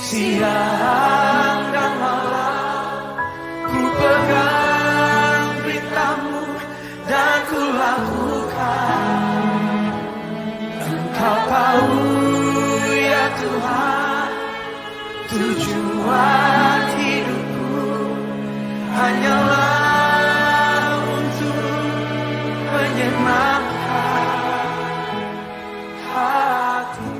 siang dan malam, ku pegang beritamu dan ku lakukan. Engkau tahu ya Tuhan, tujuan hidupku hanyalah untuk menyenangkan hati.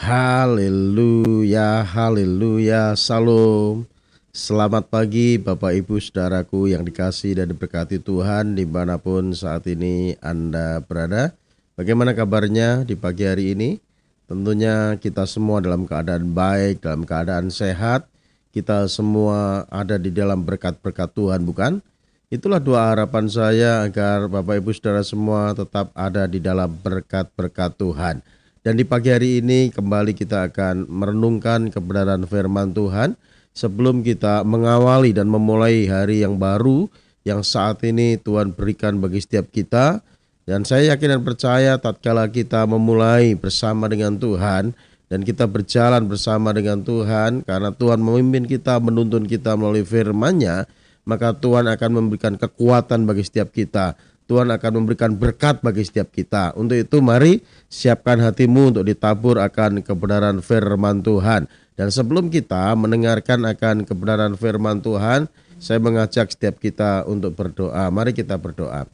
Haleluya, haleluya, salam. Selamat pagi Bapak Ibu Saudaraku yang dikasihi dan diberkati Tuhan dimanapun saat ini Anda berada. Bagaimana kabarnya di pagi hari ini? Tentunya kita semua dalam keadaan baik, dalam keadaan sehat. Kita semua ada di dalam berkat-berkat Tuhan, bukan? Itulah doa harapan saya agar Bapak Ibu Saudara semua tetap ada di dalam berkat-berkat Tuhan. Dan di pagi hari ini kembali kita akan merenungkan kebenaran firman Tuhan sebelum kita mengawali dan memulai hari yang baru yang saat ini Tuhan berikan bagi setiap kita. Dan saya yakin dan percaya tatkala kita memulai bersama dengan Tuhan dan kita berjalan bersama dengan Tuhan karena Tuhan memimpin kita, menuntun kita melalui firman-Nya, maka Tuhan akan memberikan kekuatan bagi setiap kita. Tuhan akan memberikan berkat bagi setiap kita. Untuk itu mari siapkan hatimu untuk ditabur akan kebenaran firman Tuhan. Dan sebelum kita mendengarkan akan kebenaran firman Tuhan, saya mengajak setiap kita untuk berdoa. Mari kita berdoa.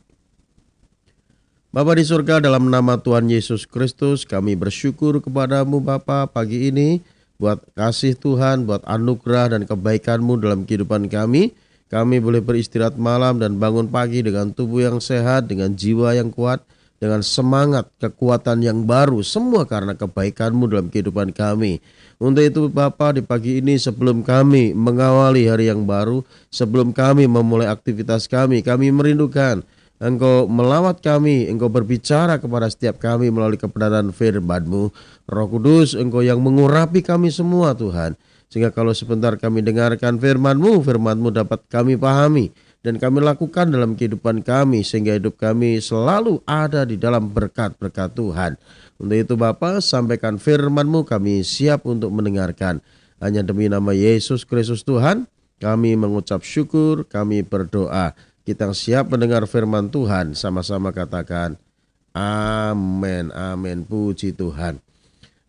Bapa di surga, dalam nama Tuhan Yesus Kristus, kami bersyukur kepadamu Bapa pagi ini buat kasih Tuhan, buat anugerah dan kebaikan-Mu dalam kehidupan kami. Kami boleh beristirahat malam dan bangun pagi dengan tubuh yang sehat, dengan jiwa yang kuat, dengan semangat, kekuatan yang baru, semua karena kebaikan-Mu dalam kehidupan kami. Untuk itu Bapa di pagi ini sebelum kami mengawali hari yang baru, sebelum kami memulai aktivitas kami merindukan Engkau melawat kami, Engkau berbicara kepada setiap kami melalui kebenaran firman-Mu. Roh Kudus, Engkau yang mengurapi kami semua Tuhan. Sehingga kalau sebentar kami dengarkan firman-Mu, firman-Mu dapat kami pahami dan kami lakukan dalam kehidupan kami sehingga hidup kami selalu ada di dalam berkat-berkat Tuhan. Untuk itu Bapa, sampaikan firman-Mu, kami siap untuk mendengarkan. Hanya demi nama Yesus Kristus Tuhan, kami mengucap syukur, kami berdoa. Kita siap mendengar firman Tuhan, sama-sama katakan amin, amin, puji Tuhan.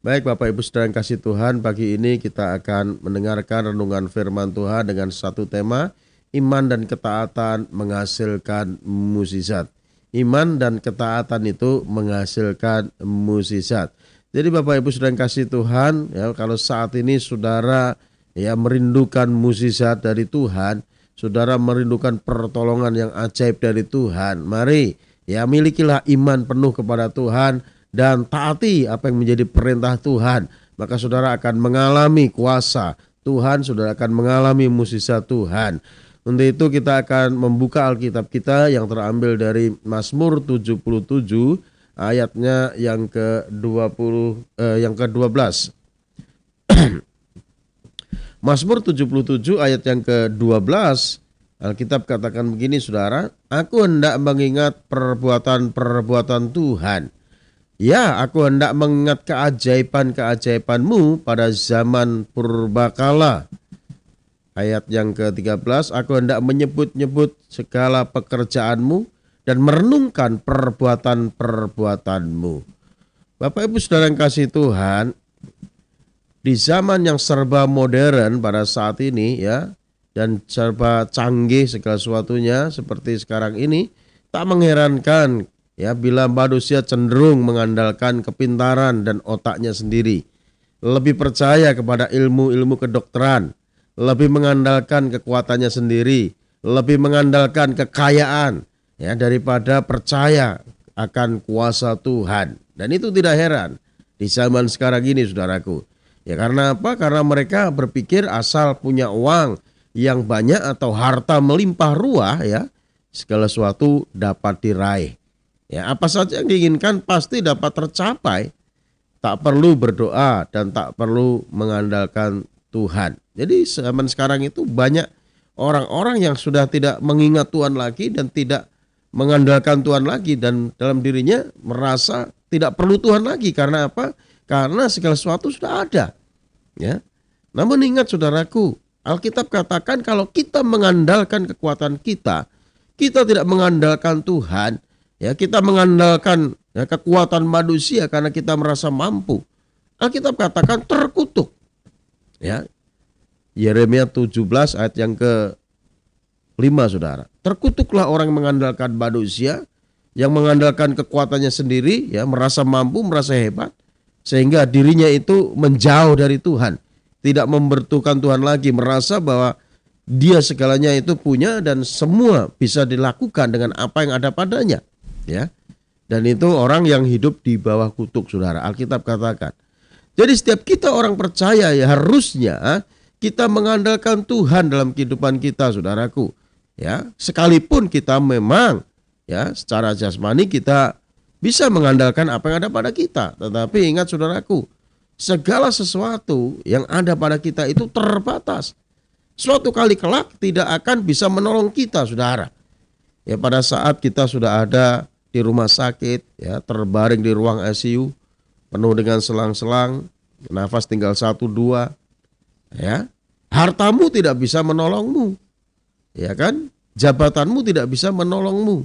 Baik Bapak Ibu Saudara yang kasih Tuhan, pagi ini kita akan mendengarkan renungan firman Tuhan dengan satu tema, iman dan ketaatan menghasilkan mukjizat. Iman dan ketaatan itu menghasilkan mukjizat. Jadi Bapak Ibu Saudara yang kasih Tuhan, ya, kalau saat ini saudara merindukan mukjizat dari Tuhan, saudara merindukan pertolongan yang ajaib dari Tuhan, mari milikilah iman penuh kepada Tuhan dan taati apa yang menjadi perintah Tuhan. Maka saudara akan mengalami kuasa Tuhan, saudara akan mengalami mukjizat Tuhan. Untuk itu kita akan membuka Alkitab kita yang terambil dari Mazmur 77 ayatnya yang ke-12. Mazmur 77 ayat yang ke-12, Alkitab katakan begini saudara, aku hendak mengingat perbuatan-perbuatan Tuhan. Ya, aku hendak mengingat keajaiban-keajaiban-Mu pada zaman purbakala. Ayat yang ke-13, aku hendak menyebut-nyebut segala pekerjaan-Mu dan merenungkan perbuatan-perbuatan-Mu. Bapak Ibu Saudara yang kasih Tuhan, di zaman yang serba modern pada saat ini dan serba canggih segala sesuatunya seperti sekarang ini, tak mengherankan bila manusia cenderung mengandalkan kepintaran dan otaknya sendiri, lebih percaya kepada ilmu-ilmu kedokteran, lebih mengandalkan kekuatannya sendiri, lebih mengandalkan kekayaan daripada percaya akan kuasa Tuhan. Dan itu tidak heran di zaman sekarang ini saudaraku. Ya karena apa? Karena mereka berpikir asal punya uang yang banyak atau harta melimpah ruah segala sesuatu dapat diraih. Ya apa saja yang diinginkan pasti dapat tercapai. Tak perlu berdoa dan tak perlu mengandalkan Tuhan. Jadi zaman sekarang itu banyak orang-orang yang sudah tidak mengingat Tuhan lagi dan tidak mengandalkan Tuhan lagi dan dalam dirinya merasa tidak perlu Tuhan lagi. Karena apa? Karena segala sesuatu sudah ada. Ya. Namun ingat saudaraku, Alkitab katakan kalau kita mengandalkan kekuatan kita tidak mengandalkan Tuhan, ya, kita mengandalkan ya, kekuatan manusia karena kita merasa mampu. Alkitab katakan terkutuk. Ya. Yeremia 17 ayat yang ke-5 saudara. Terkutuklah orang yang mengandalkan manusia, yang mengandalkan kekuatannya sendiri, ya, merasa mampu, merasa hebat, sehingga dirinya itu menjauh dari Tuhan, tidak membertukan Tuhan lagi, merasa bahwa dia segalanya itu punya dan semua bisa dilakukan dengan apa yang ada padanya, ya. Dan itu orang yang hidup di bawah kutuk, saudara. Alkitab katakan. Jadi setiap kita orang percaya ya harusnya kita mengandalkan Tuhan dalam kehidupan kita, saudaraku. Ya, sekalipun kita memang ya secara jasmani kita bisa mengandalkan apa yang ada pada kita. Tetapi ingat saudaraku, segala sesuatu yang ada pada kita itu terbatas. Suatu kali kelak tidak akan bisa menolong kita, saudara. Ya, pada saat kita sudah ada di rumah sakit, ya, terbaring di ruang ICU, penuh dengan selang-selang, nafas tinggal 1-2, ya, hartamu tidak bisa menolongmu, ya kan? Jabatanmu tidak bisa menolongmu.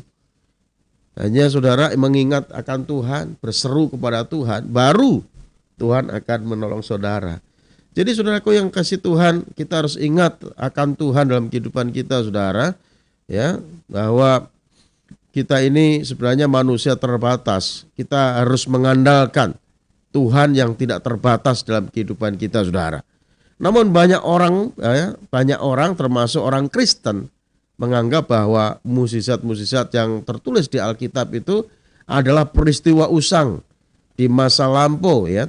Hanya saudara mengingat akan Tuhan, berseru kepada Tuhan, baru Tuhan akan menolong saudara. Jadi saudaraku yang kasih Tuhan, kita harus ingat akan Tuhan dalam kehidupan kita, saudara, ya, bahwa kita ini sebenarnya manusia terbatas. Kita harus mengandalkan Tuhan yang tidak terbatas dalam kehidupan kita, saudara. Namun banyak orang termasuk orang Kristen menganggap bahwa mukjizat-mukjizat yang tertulis di Alkitab itu adalah peristiwa usang di masa lampau, ya.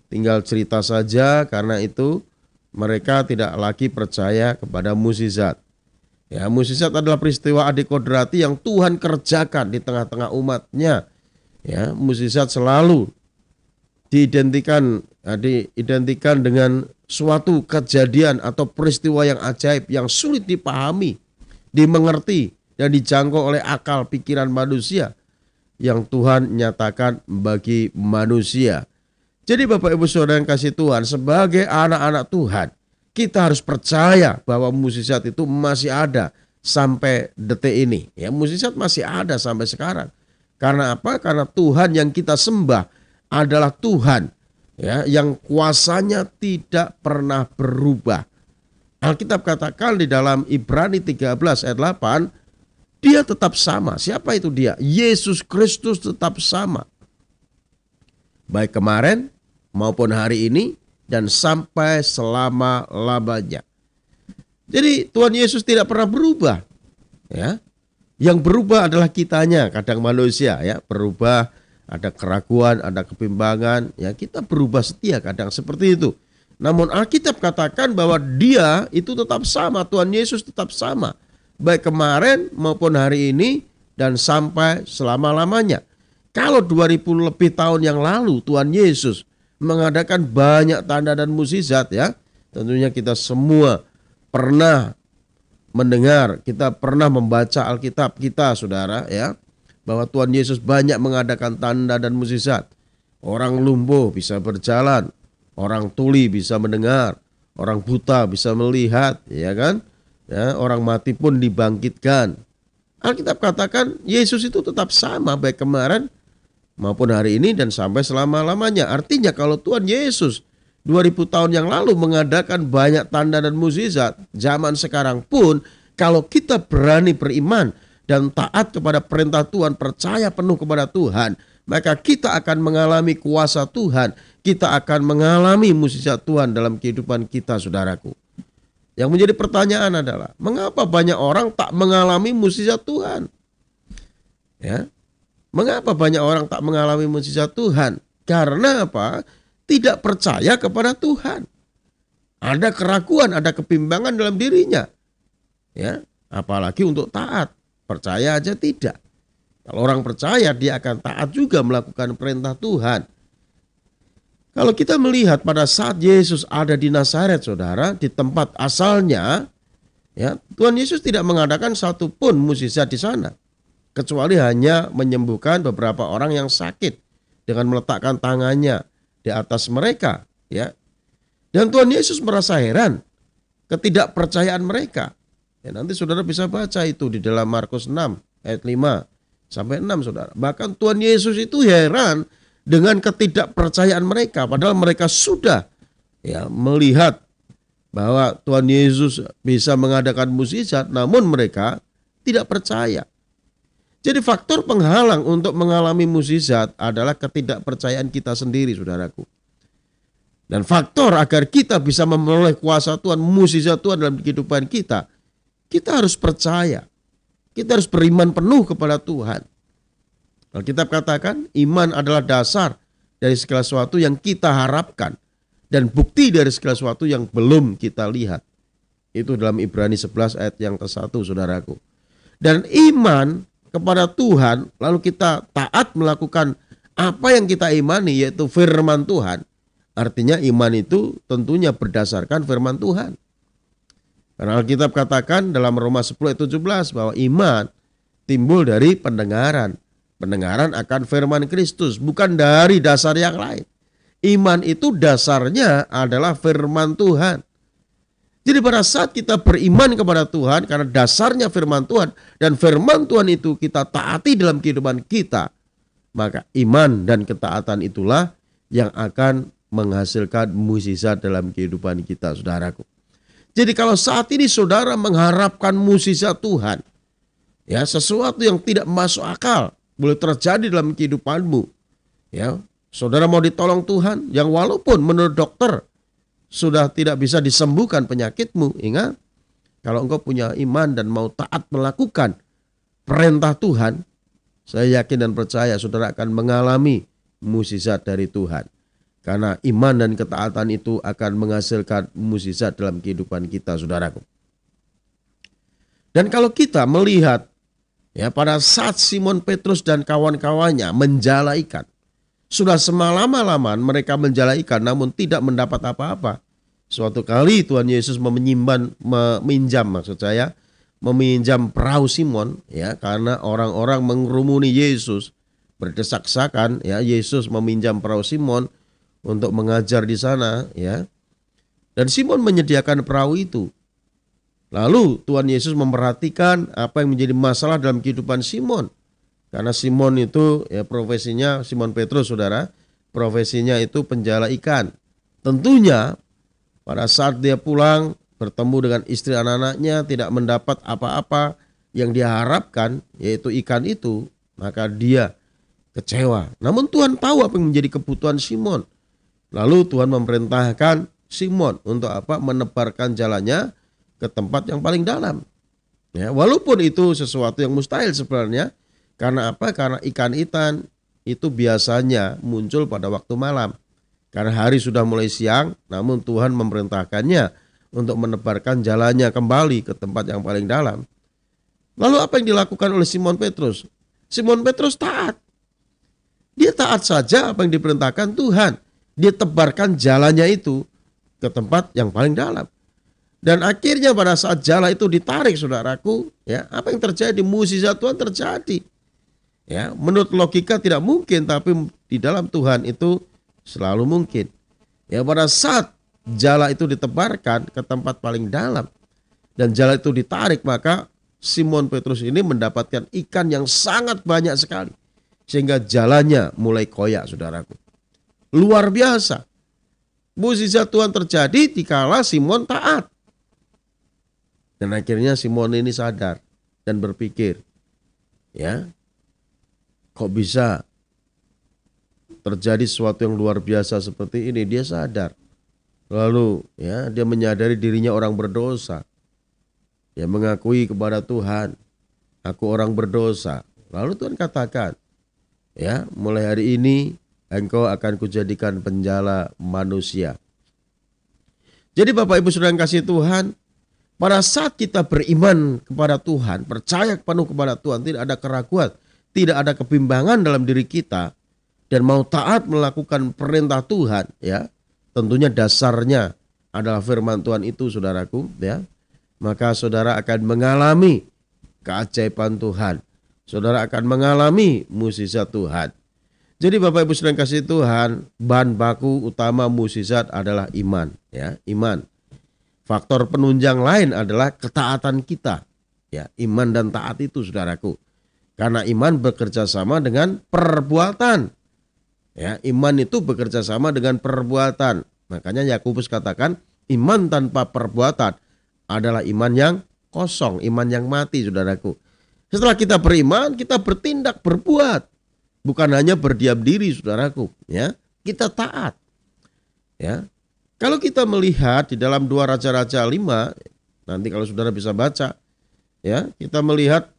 Tinggal cerita saja, karena itu mereka tidak lagi percaya kepada mukjizat. Ya, mukjizat adalah peristiwa adikodrati yang Tuhan kerjakan di tengah-tengah umatnya. Ya, mukjizat selalu diidentikan dengan suatu kejadian atau peristiwa yang ajaib yang sulit dipahami, dimengerti dan dijangkau oleh akal pikiran manusia yang Tuhan nyatakan bagi manusia. Jadi Bapak Ibu Saudara yang kasih Tuhan, sebagai anak-anak Tuhan, kita harus percaya bahwa mukjizat itu masih ada sampai detik ini. Ya, mukjizat masih ada sampai sekarang. Karena apa? Karena Tuhan yang kita sembah adalah Tuhan, ya, yang kuasanya tidak pernah berubah. Alkitab katakan di dalam Ibrani 13 ayat 8, dia tetap sama. Siapa itu dia? Yesus Kristus tetap sama. Baik kemarin maupun hari ini dan sampai selama-lamanya. Jadi Tuhan Yesus tidak pernah berubah. Ya. Yang berubah adalah kitanya, kadang manusia, ya, berubah, ada keraguan, ada kebimbangan, ya, kita berubah setia kadang seperti itu. Namun Alkitab katakan bahwa dia itu tetap sama, Tuhan Yesus tetap sama, baik kemarin maupun hari ini dan sampai selama-lamanya. Kalau 2000 lebih tahun yang lalu Tuhan Yesus mengadakan banyak tanda dan mukjizat, ya, tentunya kita semua pernah mendengar, kita pernah membaca Alkitab kita, saudara, ya, bahwa Tuhan Yesus banyak mengadakan tanda dan mukjizat. Orang lumpuh bisa berjalan, orang tuli bisa mendengar, orang buta bisa melihat, ya kan? Ya, orang mati pun dibangkitkan. Alkitab katakan Yesus itu tetap sama baik kemarin maupun hari ini dan sampai selama-lamanya. Artinya kalau Tuhan Yesus 2000 tahun yang lalu mengadakan banyak tanda dan mukjizat, zaman sekarang pun kalau kita berani beriman dan taat kepada perintah Tuhan, percaya penuh kepada Tuhan, maka kita akan mengalami kuasa Tuhan, kita akan mengalami mukjizat Tuhan dalam kehidupan kita, saudaraku. Yang menjadi pertanyaan adalah, mengapa banyak orang tak mengalami mukjizat Tuhan? Ya. Mengapa banyak orang tak mengalami mukjizat Tuhan? Karena apa? Tidak percaya kepada Tuhan. Ada keraguan, ada kebimbangan dalam dirinya. Ya, apalagi untuk taat. Percaya aja tidak. Kalau orang percaya, dia akan taat juga melakukan perintah Tuhan. Kalau kita melihat pada saat Yesus ada di Nazaret, saudara, di tempat asalnya, ya, Tuhan Yesus tidak mengadakan satupun mukjizat di sana, kecuali hanya menyembuhkan beberapa orang yang sakit dengan meletakkan tangannya di atas mereka, ya. Dan Tuhan Yesus merasa heran ketidakpercayaan mereka. Ya, nanti saudara bisa baca itu di dalam Markus 6 ayat 5 sampai 6 saudara. Bahkan Tuhan Yesus itu heran dengan ketidakpercayaan mereka. Padahal mereka sudah ya melihat bahwa Tuhan Yesus bisa mengadakan mukjizat, namun mereka tidak percaya. Jadi faktor penghalang untuk mengalami mukjizat adalah ketidakpercayaan kita sendiri, saudaraku. Dan faktor agar kita bisa memperoleh kuasa Tuhan, mukjizat Tuhan dalam kehidupan kita, kita harus percaya. Kita harus beriman penuh kepada Tuhan. Alkitab katakan iman adalah dasar dari segala sesuatu yang kita harapkan dan bukti dari segala sesuatu yang belum kita lihat. Itu dalam Ibrani 11 ayat yang ke-1, saudaraku. Dan iman kepada Tuhan, lalu kita taat melakukan apa yang kita imani, yaitu firman Tuhan. Artinya iman itu tentunya berdasarkan firman Tuhan. Karena Alkitab katakan dalam Roma 10 ayat 17 bahwa iman timbul dari pendengaran. Pendengaran akan firman Kristus, bukan dari dasar yang lain. Iman itu dasarnya adalah firman Tuhan. Jadi pada saat kita beriman kepada Tuhan karena dasarnya firman Tuhan dan firman Tuhan itu kita taati dalam kehidupan kita, maka iman dan ketaatan itulah yang akan menghasilkan mukjizat dalam kehidupan kita, saudaraku. Jadi kalau saat ini saudara mengharapkan mukjizat Tuhan, ya sesuatu yang tidak masuk akal boleh terjadi dalam kehidupanmu, ya saudara mau ditolong Tuhan, yang walaupun menurut dokter sudah tidak bisa disembuhkan penyakitmu, ingat kalau engkau punya iman dan mau taat melakukan perintah Tuhan, saya yakin dan percaya saudara akan mengalami mukjizat dari Tuhan. Karena iman dan ketaatan itu akan menghasilkan mukjizat dalam kehidupan kita, saudaraku. Dan kalau kita melihat ya pada saat Simon Petrus dan kawan-kawannya menjala ikan, sudah semalaman mereka menjala ikan namun tidak mendapat apa-apa. Suatu kali Tuhan Yesus meminjam perahu Simon ya karena orang-orang mengerumuni Yesus, berdesak-desakan ya. Yesus meminjam perahu Simon untuk mengajar di sana ya. Dan Simon menyediakan perahu itu. Lalu Tuhan Yesus memperhatikan apa yang menjadi masalah dalam kehidupan Simon. Karena Simon itu ya profesinya, Simon Petrus saudara, profesinya itu penjala ikan. Tentunya pada saat dia pulang bertemu dengan istri anak-anaknya tidak mendapat apa-apa yang dia harapkan, yaitu ikan itu, maka dia kecewa. Namun Tuhan tahu apa yang menjadi kebutuhan Simon. Lalu Tuhan memerintahkan Simon untuk apa? Menebarkan jalannya ke tempat yang paling dalam. Ya, walaupun itu sesuatu yang mustahil sebenarnya. Karena apa? Karena ikan-ikan itu biasanya muncul pada waktu malam. Karena hari sudah mulai siang, namun Tuhan memerintahkannya untuk menebarkan jalannya kembali ke tempat yang paling dalam. Lalu apa yang dilakukan oleh Simon Petrus? Simon Petrus taat. Dia taat saja apa yang diperintahkan Tuhan. Dia tebarkan jalannya itu ke tempat yang paling dalam. Dan akhirnya pada saat jala itu ditarik, saudaraku, ya, apa yang terjadi? Mukjizat Tuhan terjadi. Ya, menurut logika tidak mungkin, tapi di dalam Tuhan itu selalu mungkin. Ya, pada saat jala itu ditebarkan ke tempat paling dalam dan jala itu ditarik, maka Simon Petrus ini mendapatkan ikan yang sangat banyak sekali. Sehingga jalannya mulai koyak, saudaraku. Luar biasa. Mukjizat Tuhan terjadi dikala Simon taat. Dan akhirnya Simon ini sadar dan berpikir, ya, kok bisa terjadi sesuatu yang luar biasa seperti ini? Dia sadar. Lalu ya dia menyadari dirinya orang berdosa. Dia mengakui kepada Tuhan, aku orang berdosa. Lalu Tuhan katakan, ya, mulai hari ini engkau akan kujadikan penjala manusia. Jadi Bapak Ibu Saudara yang kasih Tuhan, pada saat kita beriman kepada Tuhan, percaya penuh kepada Tuhan, tidak ada keraguan, tidak ada kebimbangan dalam diri kita, dan mau taat melakukan perintah Tuhan, ya, tentunya dasarnya adalah firman Tuhan itu, saudaraku, ya, maka saudara akan mengalami keajaiban Tuhan. Saudara akan mengalami mukjizat Tuhan. Jadi Bapak Ibu Saudara yang kasih Tuhan, bahan baku utama mukjizat adalah iman. ya, iman. Faktor penunjang lain adalah ketaatan kita. Ya, iman dan taat itu saudaraku. Karena iman bekerja sama dengan perbuatan. Ya, iman itu bekerja sama dengan perbuatan. Makanya Yakobus katakan iman tanpa perbuatan adalah iman yang kosong, iman yang mati saudaraku. Setelah kita beriman, kita bertindak, berbuat. Bukan hanya berdiam diri saudaraku, ya. Kita taat. Ya. Kalau kita melihat di dalam 2 Raja-Raja 5, nanti kalau saudara bisa baca, ya, kita melihat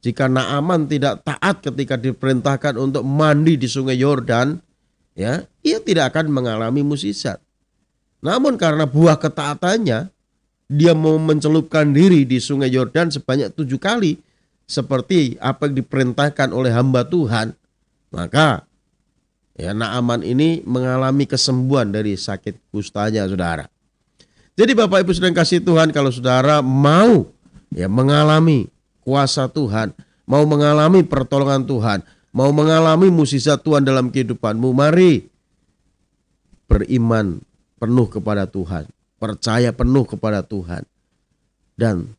jika Naaman tidak taat ketika diperintahkan untuk mandi di sungai Yordan, ya, ia tidak akan mengalami mukjizat. Namun karena buah ketaatannya, dia mau mencelupkan diri di sungai Yordan sebanyak 7 kali, seperti apa yang diperintahkan oleh hamba Tuhan, maka ya Naaman ini mengalami kesembuhan dari sakit kustanya saudara. Jadi Bapak Ibu sedang kasih Tuhan, kalau saudara mau ya mengalami kuasa Tuhan, mau mengalami pertolongan Tuhan, mau mengalami mukjizat Tuhan dalam kehidupanmu, mari beriman penuh kepada Tuhan, percaya penuh kepada Tuhan, dan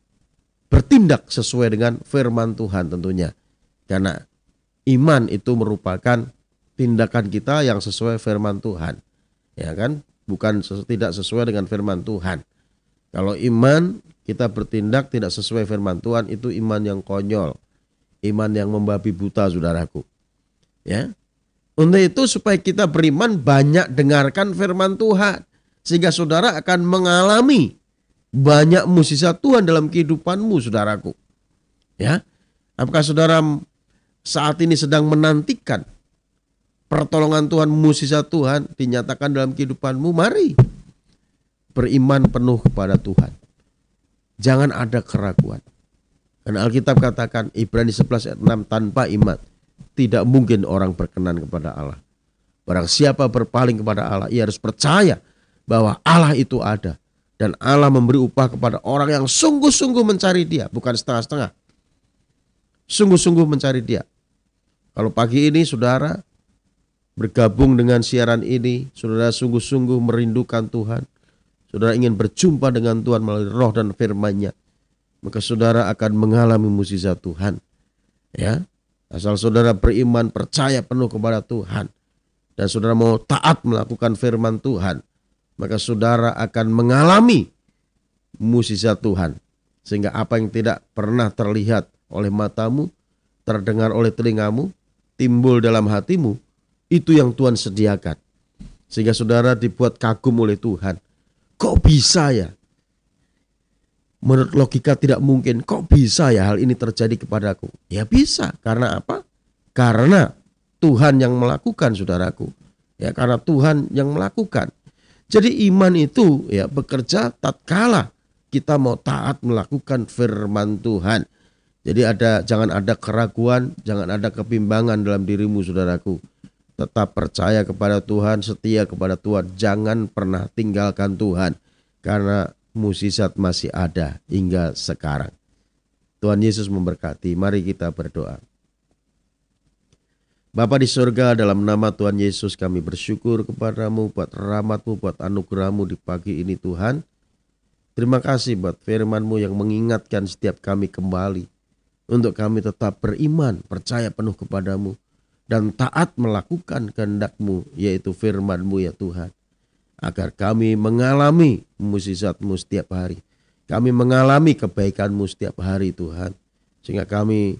bertindak sesuai dengan firman Tuhan tentunya. Karena iman itu merupakan tindakan kita yang sesuai firman Tuhan. Ya kan? Bukan tidak sesuai dengan firman Tuhan. Kalau iman kita bertindak tidak sesuai firman Tuhan, itu iman yang konyol. Iman yang membabi buta saudaraku. Ya. Untuk itu supaya kita beriman banyak dengarkan firman Tuhan. Sehingga saudara akan mengalami banyak mukjizat Tuhan dalam kehidupanmu saudaraku. Ya. Apakah saudara saat ini sedang menantikan pertolongan Tuhan, mukjizat Tuhan dinyatakan dalam kehidupanmu? Mari beriman penuh kepada Tuhan. Jangan ada keraguan. Karena Alkitab katakan Ibrani 11 ayat 6, tanpa iman tidak mungkin orang berkenan kepada Allah. Barang siapa berpaling kepada Allah, ia harus percaya bahwa Allah itu ada. Dan Allah memberi upah kepada orang yang sungguh-sungguh mencari Dia, bukan setengah-setengah. Sungguh-sungguh mencari Dia. Kalau pagi ini saudara bergabung dengan siaran ini, saudara sungguh-sungguh merindukan Tuhan, saudara ingin berjumpa dengan Tuhan melalui roh dan firman-Nya, maka saudara akan mengalami mukjizat Tuhan. Ya, asal saudara beriman, percaya penuh kepada Tuhan, dan saudara mau taat melakukan firman Tuhan, maka saudara akan mengalami mukjizat Tuhan. Sehingga apa yang tidak pernah terlihat oleh matamu, terdengar oleh telingamu, timbul dalam hatimu, itu yang Tuhan sediakan. Sehingga saudara dibuat kagum oleh Tuhan. Kok bisa ya? Menurut logika tidak mungkin. Kok bisa ya hal ini terjadi kepadaku? Ya bisa. Karena apa? Karena Tuhan yang melakukan saudaraku. Ya, karena Tuhan yang melakukan. Jadi iman itu ya bekerja tatkala kita mau taat melakukan firman Tuhan. Jadi jangan ada keraguan, jangan ada kebimbangan dalam dirimu saudaraku. Tetap percaya kepada Tuhan, setia kepada Tuhan. Jangan pernah tinggalkan Tuhan. Karena mukjizat masih ada hingga sekarang. Tuhan Yesus memberkati. Mari kita berdoa. Bapa di surga, dalam nama Tuhan Yesus kami bersyukur kepadamu buat rahmat-Mu, buat anugerah-Mu di pagi ini Tuhan. Terima kasih buat firman-Mu yang mengingatkan setiap kami kembali. Untuk kami tetap beriman, percaya penuh kepadamu. Dan taat melakukan kehendak-Mu, yaitu firman-Mu ya Tuhan. Agar kami mengalami mukjizat-Mu setiap hari. Kami mengalami kebaikan-Mu setiap hari Tuhan. Sehingga kami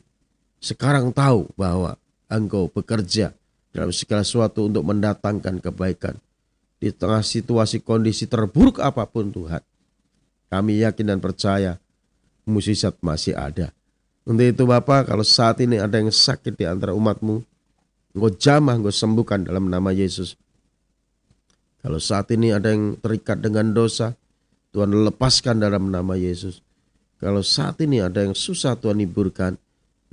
sekarang tahu bahwa Engkau bekerja dalam segala sesuatu untuk mendatangkan kebaikan. Di tengah situasi kondisi terburuk apapun Tuhan, kami yakin dan percaya mukjizat masih ada. Untuk itu Bapa, kalau saat ini ada yang sakit di antara umat-Mu, Engkau jamah, Engkau sembuhkan dalam nama Yesus. Kalau saat ini ada yang terikat dengan dosa, Tuhan lepaskan dalam nama Yesus. Kalau saat ini ada yang susah, Tuhan hiburkan.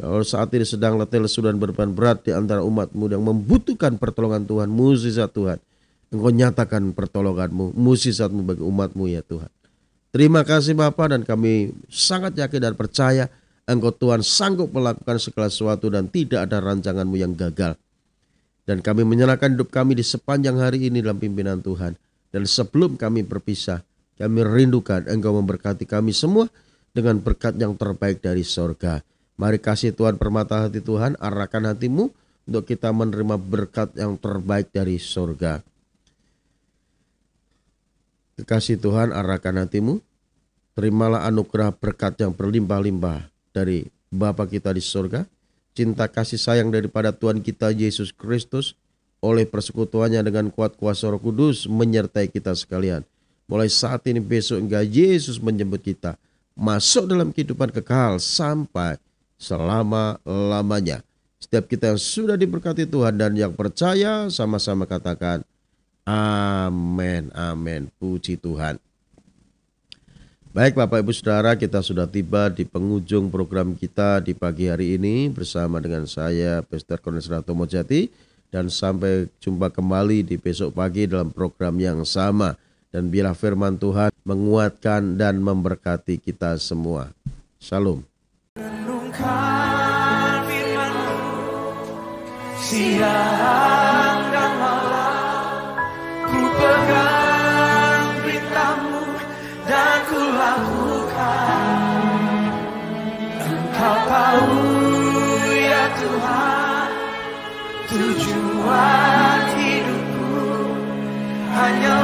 Kalau saat ini sedang letih lesu dan beban berat di antara umat-Mu yang membutuhkan pertolongan Tuhan, mukjizat Tuhan, Engkau nyatakan pertolongan-Mu, mukjizat-Mu bagi umat-Mu ya Tuhan. Terima kasih Bapa, dan kami sangat yakin dan percaya Engkau Tuhan sanggup melakukan segala sesuatu dan tidak ada rancangan-Mu yang gagal. Dan kami menyerahkan hidup kami di sepanjang hari ini dalam pimpinan Tuhan. Dan sebelum kami berpisah, kami rindukan Engkau memberkati kami semua dengan berkat yang terbaik dari sorga. Mari kasih Tuhan, permata hati Tuhan, arahkan hatimu untuk kita menerima berkat yang terbaik dari sorga. Kasih Tuhan, arahkan hatimu. Terimalah anugerah berkat yang berlimpah-limpah dari Bapa kita di sorga. Cinta kasih sayang daripada Tuhan kita Yesus Kristus oleh persekutuannya dengan kuat kuasa Roh Kudus menyertai kita sekalian. Mulai saat ini besok hingga Yesus menjemput kita masuk dalam kehidupan kekal sampai selama-lamanya. Setiap kita yang sudah diberkati Tuhan dan yang percaya sama-sama katakan amin, amin. Puji Tuhan. Baik Bapak Ibu Saudara, kita sudah tiba di penghujung program kita di pagi hari ini bersama dengan saya Pastor Cornelius Ratu Mojati. Dan sampai jumpa kembali di besok pagi dalam program yang sama. Dan biarlah firman Tuhan menguatkan dan memberkati kita semua. Shalom. Renungkan firman-Mu siang dan malam, ku pegang berita-Mu dan ku lakukan. Engkau tahu ya Tuhan, tujuan hidupku hanya